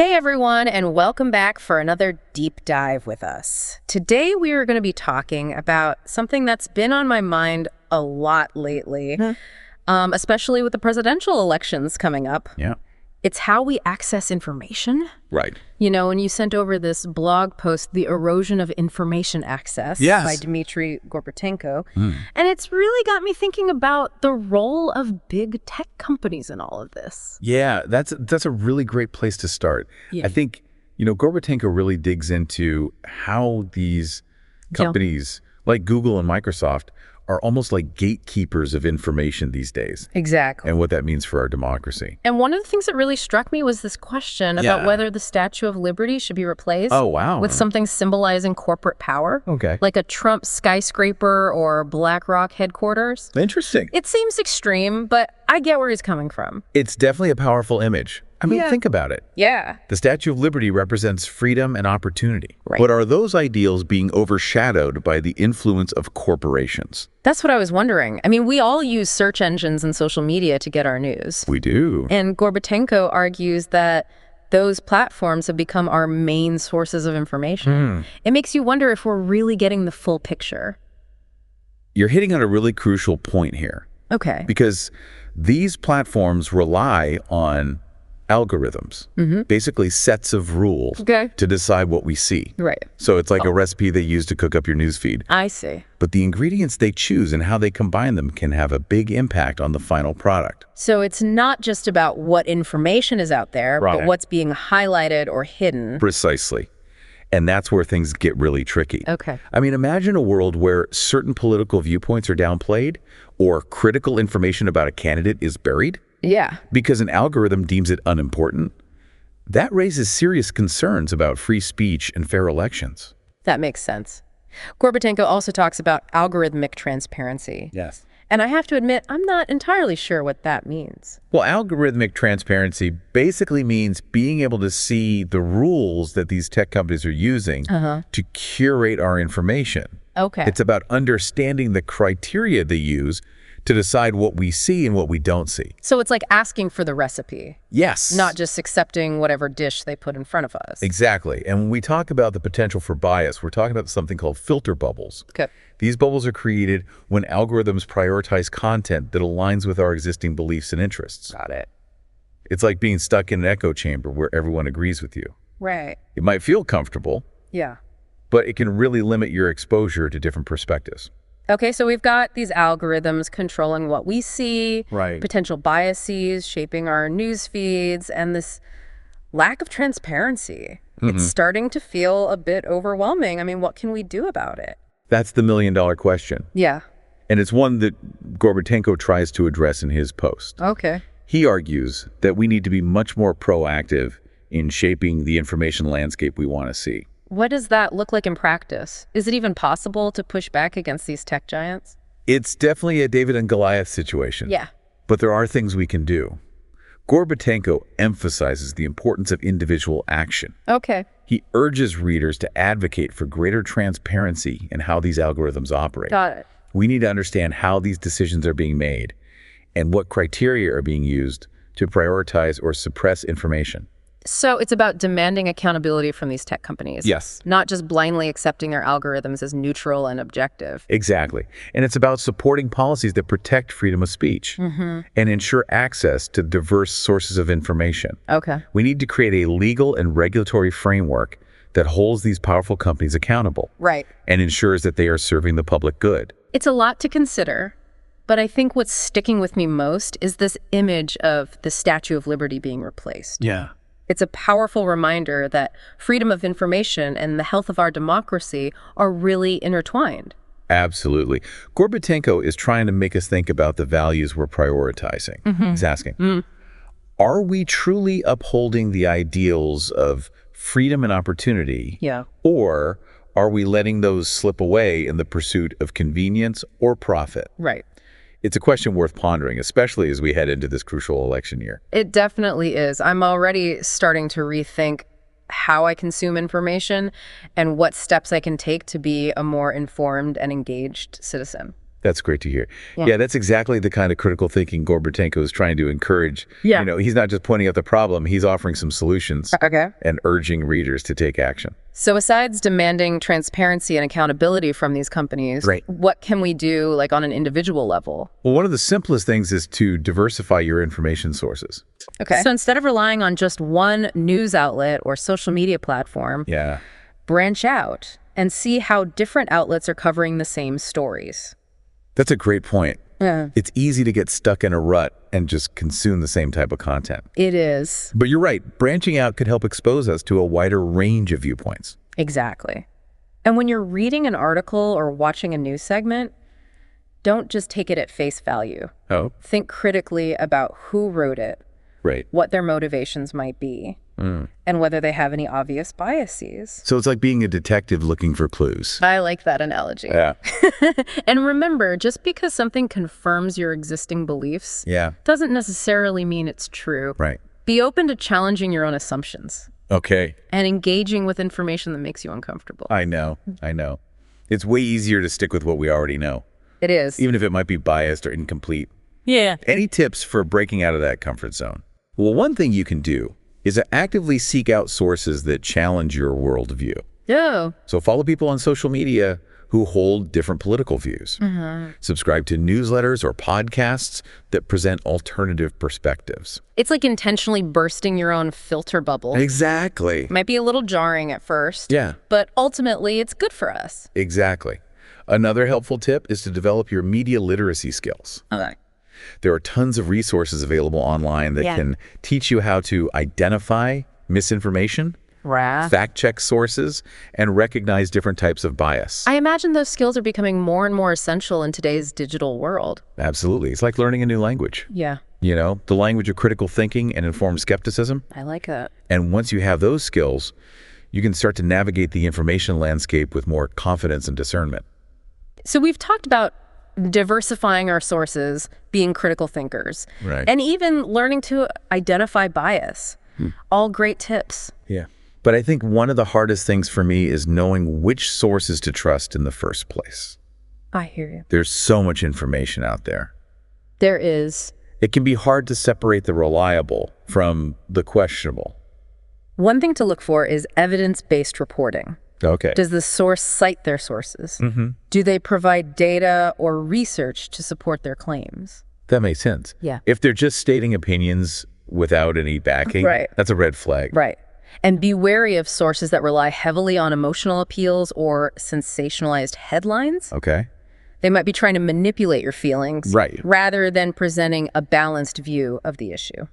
Hey everyone, and welcome back for another deep dive with us. Today we are going to be talking about something that's been on my mind a lot lately, especially with the presidential elections coming up. Yeah. It's how we access information. Right. You know, when you sent over this blog post, The Erosion of Information Access by Dmitrii Gorbatenko, and it's really got me thinking about the role of big tech companies in all of this. Yeah, that's a really great place to start. Yeah. I think, Gorbatenko really digs into how these companies like Google and Microsoft are almost like gatekeepers of information these days. Exactly. And what that means for our democracy. And one of the things that really struck me was this question about whether the Statue of Liberty should be replaced with something symbolizing corporate power. Okay. Like a Trump skyscraper or BlackRock headquarters. Interesting. It seems extreme, but I get where he's coming from. It's definitely a powerful image. I mean, think about it. Yeah. The Statue of Liberty represents freedom and opportunity. Right. But are those ideals being overshadowed by the influence of corporations? That's what I was wondering. I mean, we all use search engines and social media to get our news. We do. And Gorbatenko argues that those platforms have become our main sources of information. It makes you wonder if we're really getting the full picture. You're hitting on a really crucial point here. Okay. Because these platforms rely on algorithms, basically sets of rules to decide what we see. Right. So it's like a recipe they use to cook up your newsfeed. I see. But the ingredients they choose and how they combine them can have a big impact on the final product. So it's not just about what information is out there, but what's being highlighted or hidden. Precisely. And that's where things get really tricky. Okay. I mean, imagine a world where certain political viewpoints are downplayed or critical information about a candidate is buried. Yeah. Because an algorithm deems it unimportant. That raises serious concerns about free speech and fair elections. That makes sense. Gorbatenko also talks about algorithmic transparency. Yes. And I have to admit, I'm not entirely sure what that means. Well, algorithmic transparency basically means being able to see the rules that these tech companies are using to curate our information. Okay. It's about understanding the criteria they use to decide what we see and what we don't see. So it's like asking for the recipe. Yes. Not just accepting whatever dish they put in front of us. Exactly. And when we talk about the potential for bias, we're talking about something called filter bubbles. Okay. These bubbles are created when algorithms prioritize content that aligns with our existing beliefs and interests. Got it. It's like being stuck in an echo chamber where everyone agrees with you. Right. It might feel comfortable, Yeah. but it can really limit your exposure to different perspectives. Okay, so we've got these algorithms controlling what we see, Right. potential biases shaping our news feeds, and this lack of transparency. It's starting to feel a bit overwhelming. I mean, what can we do about it? That's the million-dollar question. Yeah. And it's one that Gorbatenko tries to address in his post. Okay. He argues that we need to be much more proactive in shaping the information landscape we want to see. What does that look like in practice? Is it even possible to push back against these tech giants? It's definitely a David and Goliath situation. Yeah. But there are things we can do. Gorbatenko emphasizes the importance of individual action. Okay. He urges readers to advocate for greater transparency in how these algorithms operate. Got it. We need to understand how these decisions are being made and what criteria are being used to prioritize or suppress information. So it's about demanding accountability from these tech companies. Yes. Not just blindly accepting their algorithms as neutral and objective. Exactly. And it's about supporting policies that protect freedom of speech and ensure access to diverse sources of information. Okay. We need to create a legal and regulatory framework that holds these powerful companies accountable. Right. And ensures that they are serving the public good. It's a lot to consider, but I think what's sticking with me most is this image of the Statue of Liberty being replaced. Yeah. It's a powerful reminder that freedom of information and the health of our democracy are really intertwined. Absolutely. Gorbatenko is trying to make us think about the values we're prioritizing. He's asking, are we truly upholding the ideals of freedom and opportunity? Yeah. Or are we letting those slip away in the pursuit of convenience or profit? Right. It's a question worth pondering, especially as we head into this crucial election year. It definitely is. I'm already starting to rethink how I consume information and what steps I can take to be a more informed and engaged citizen. That's great to hear. Yeah, that's exactly the kind of critical thinking Gorbatenko is trying to encourage. Yeah. He's not just pointing out the problem, he's offering some solutions and urging readers to take action. So besides demanding transparency and accountability from these companies, what can we do like on an individual level? Well, one of the simplest things is to diversify your information sources. Okay. So instead of relying on just one news outlet or social media platform, branch out and see how different outlets are covering the same stories. That's a great point. Yeah. It's easy to get stuck in a rut and just consume the same type of content. It is. But you're right. Branching out could help expose us to a wider range of viewpoints. Exactly. And when you're reading an article or watching a news segment, don't just take it at face value. Oh. Think critically about who wrote it, what their motivations might be, and whether they have any obvious biases. So it's like being a detective looking for clues. I like that analogy. Yeah. And remember, just because something confirms your existing beliefs doesn't necessarily mean it's true. Right. Be open to challenging your own assumptions. Okay. And engaging with information that makes you uncomfortable. I know. It's way easier to stick with what we already know. It is. Even if it might be biased or incomplete. Yeah. Any tips for breaking out of that comfort zone? Well, one thing you can do is to actively seek out sources that challenge your worldview. Oh. So follow people on social media who hold different political views. Subscribe to newsletters or podcasts that present alternative perspectives. It's like intentionally bursting your own filter bubble. Exactly. Might be a little jarring at first. Yeah. But ultimately, it's good for us. Exactly. Another helpful tip is to develop your media literacy skills. Okay. There are tons of resources available online that can teach you how to identify misinformation, fact-check sources, and recognize different types of bias. I imagine those skills are becoming more and more essential in today's digital world. Absolutely. It's like learning a new language. Yeah. The language of critical thinking and informed skepticism. I like that. And once you have those skills, you can start to navigate the information landscape with more confidence and discernment. So we've talked about diversifying our sources, being critical thinkers, and even learning to identify bias. All great tips. Yeah. But I think one of the hardest things for me is knowing which sources to trust in the first place. I hear you. There's so much information out there. There is. It can be hard to separate the reliable from the questionable. One thing to look for is evidence-based reporting. Okay. Does the source cite their sources? Do they provide data or research to support their claims? That makes sense. Yeah. If they're just stating opinions without any backing, that's a red flag. Right. And be wary of sources that rely heavily on emotional appeals or sensationalized headlines. Okay. They might be trying to manipulate your feelings rather than presenting a balanced view of the issue.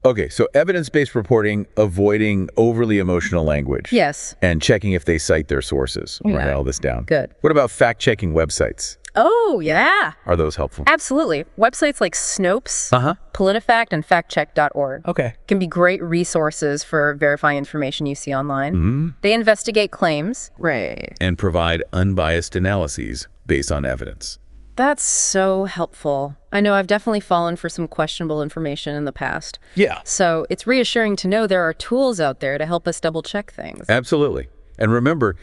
Okay, so evidence-based reporting, avoiding overly emotional language. Yes. And checking if they cite their sources. Write all this down. Good. What about fact-checking websites? Oh, yeah. Are those helpful? Absolutely. Websites like Snopes, PolitiFact, and factcheck.org can be great resources for verifying information you see online. They investigate claims. And provide unbiased analyses based on evidence. That's so helpful. I know I've definitely fallen for some questionable information in the past. Yeah. So it's reassuring to know there are tools out there to help us double-check things. Absolutely. And remember,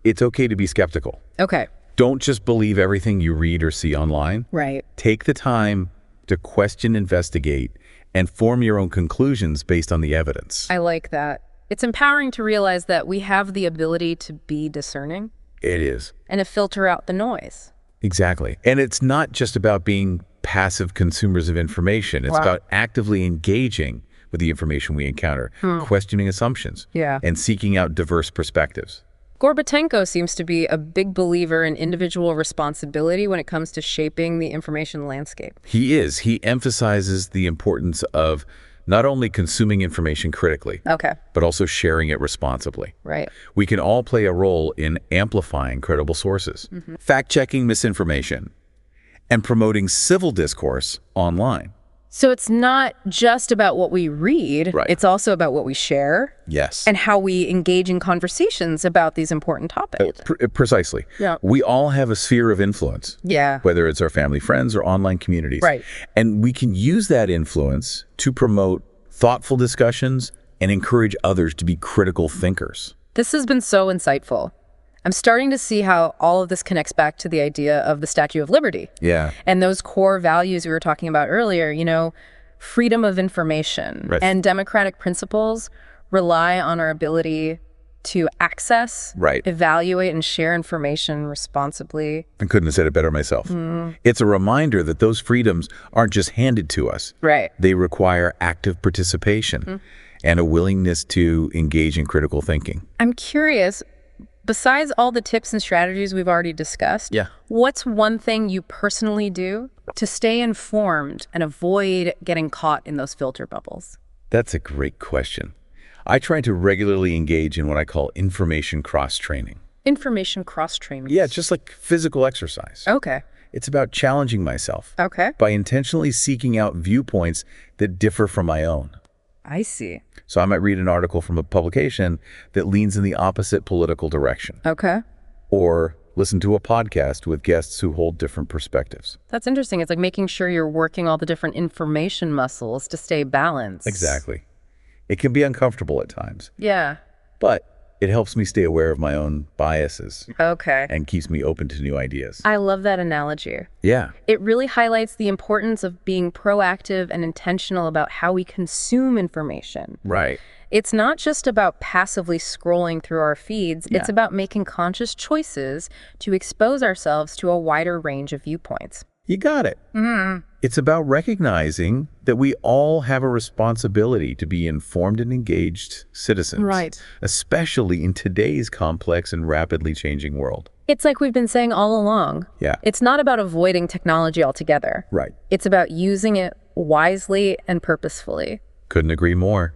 it's okay to be skeptical. Okay. Don't just believe everything you read or see online. Right. Take the time to question, investigate, and form your own conclusions based on the evidence. I like that. It's empowering to realize that we have the ability to be discerning. It is. And to filter out the noise. Exactly. And it's not just about being passive consumers of information. It's about actively engaging with the information we encounter, questioning assumptions, and seeking out diverse perspectives. Gorbatenko seems to be a big believer in individual responsibility when it comes to shaping the information landscape. He is. He emphasizes the importance of not only consuming information critically, but also sharing it responsibly. Right. We can all play a role in amplifying credible sources, fact-checking misinformation, and promoting civil discourse online. So it's not just about what we read, it's also about what we share. Yes. And how we engage in conversations about these important topics. Precisely. Yeah. We all have a sphere of influence. Yeah. Whether it's our family, friends, or online communities. Right. And we can use that influence to promote thoughtful discussions and encourage others to be critical thinkers. This has been so insightful. I'm starting to see how all of this connects back to the idea of the Statue of Liberty. Yeah. And those core values we were talking about earlier, freedom of information. Right. And democratic principles rely on our ability to access, Right. evaluate, and share information responsibly. I couldn't have said it better myself. It's a reminder that those freedoms aren't just handed to us. Right. They require active participation and a willingness to engage in critical thinking. I'm curious, besides all the tips and strategies we've already discussed, what's one thing you personally do to stay informed and avoid getting caught in those filter bubbles? That's a great question. I try to regularly engage in what I call information cross-training. Information cross-training? Yeah, just like physical exercise. Okay. It's about challenging myself. Okay. By intentionally seeking out viewpoints that differ from my own. I see. So I might read an article from a publication that leans in the opposite political direction. Okay. Or listen to a podcast with guests who hold different perspectives. That's interesting. It's like making sure you're working all the different information muscles to stay balanced. Exactly. It can be uncomfortable at times. Yeah. But it helps me stay aware of my own biases. Okay. And keeps me open to new ideas. I love that analogy. Yeah. It really highlights the importance of being proactive and intentional about how we consume information. Right. It's not just about passively scrolling through our feeds. Yeah. It's about making conscious choices to expose ourselves to a wider range of viewpoints. You got it. It's about recognizing that we all have a responsibility to be informed and engaged citizens. Right. Especially in today's complex and rapidly changing world. It's like we've been saying all along. Yeah. It's not about avoiding technology altogether. Right. It's about using it wisely and purposefully. Couldn't agree more.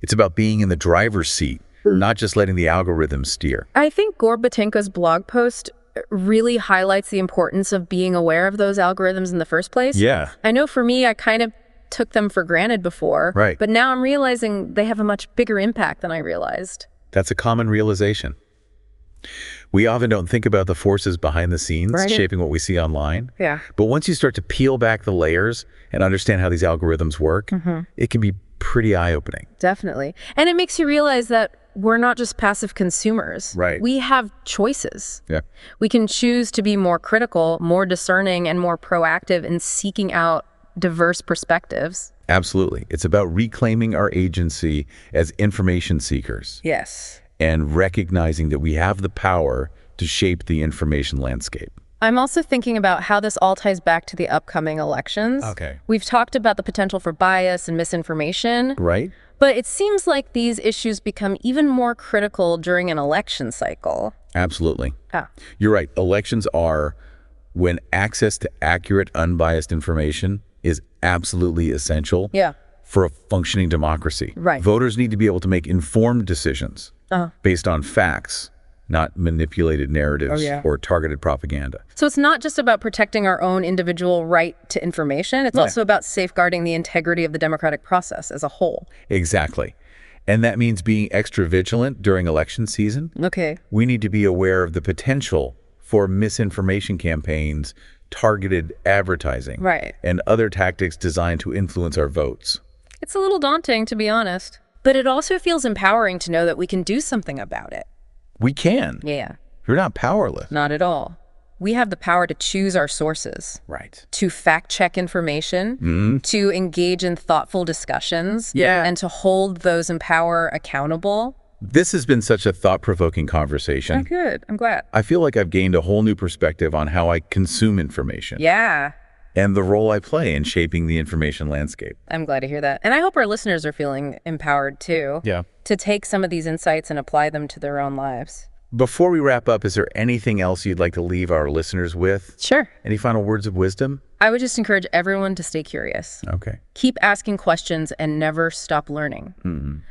It's about being in the driver's seat, not just letting the algorithms steer. I think Gorbatenko's blog post really highlights the importance of being aware of those algorithms in the first place. Yeah. I know for me, I kind of took them for granted before. Right. But now I'm realizing they have a much bigger impact than I realized. That's a common realization. We often don't think about the forces behind the scenes shaping what we see online. Yeah. But once you start to peel back the layers and understand how these algorithms work, it can be pretty eye-opening. Definitely. And it makes you realize that we're not just passive consumers. Right. We have choices. Yeah. We can choose to be more critical, more discerning, and more proactive in seeking out diverse perspectives. Absolutely. It's about reclaiming our agency as information seekers. Yes. And recognizing that we have the power to shape the information landscape. I'm also thinking about how this all ties back to the upcoming elections. Okay. We've talked about the potential for bias and misinformation. Right? But it seems like these issues become even more critical during an election cycle. Absolutely. Ah. You're right. Elections are when access to accurate, unbiased information is absolutely essential for a functioning democracy. Right. Voters need to be able to make informed decisions based on facts, not manipulated narratives or targeted propaganda. So it's not just about protecting our own individual right to information. It's also about safeguarding the integrity of the democratic process as a whole. Exactly. And that means being extra vigilant during election season. Okay. We need to be aware of the potential for misinformation campaigns, targeted advertising, and other tactics designed to influence our votes. It's a little daunting, to be honest. But it also feels empowering to know that we can do something about it. We can. Yeah. You're not powerless. Not at all. We have the power to choose our sources. Right. To fact-check information, to engage in thoughtful discussions, and to hold those in power accountable. This has been such a thought-provoking conversation. Oh, good. I'm glad. I feel like I've gained a whole new perspective on how I consume information. Yeah. And the role I play in shaping the information landscape. I'm glad to hear that. And I hope our listeners are feeling empowered, too. Yeah. To take some of these insights and apply them to their own lives. Before we wrap up, is there anything else you'd like to leave our listeners with? Sure. Any final words of wisdom? I would just encourage everyone to stay curious. Okay. Keep asking questions and never stop learning.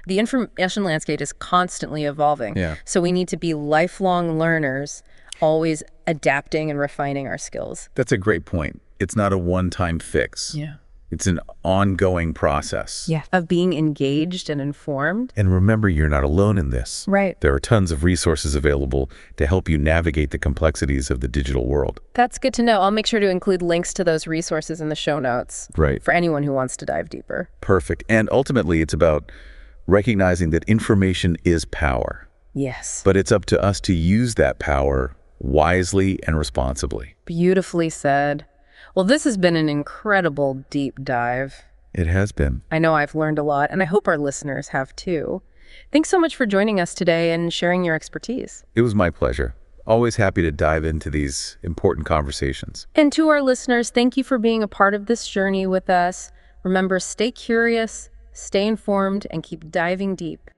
The information landscape is constantly evolving. So we need to be lifelong learners, always adapting and refining our skills. That's a great point. It's not a one-time fix. Yeah. It's an ongoing process. Yeah. Of being engaged and informed. And remember, you're not alone in this. Right. There are tons of resources available to help you navigate the complexities of the digital world. That's good to know. I'll make sure to include links to those resources in the show notes. Right. For anyone who wants to dive deeper. Perfect. And ultimately, it's about recognizing that information is power. Yes. But it's up to us to use that power wisely and responsibly. Beautifully said. Well, this has been an incredible deep dive. It has been. I know I've learned a lot, and I hope our listeners have too. Thanks so much for joining us today and sharing your expertise. It was my pleasure. Always happy to dive into these important conversations. And to our listeners, thank you for being a part of this journey with us. Remember, stay curious, stay informed, and keep diving deep.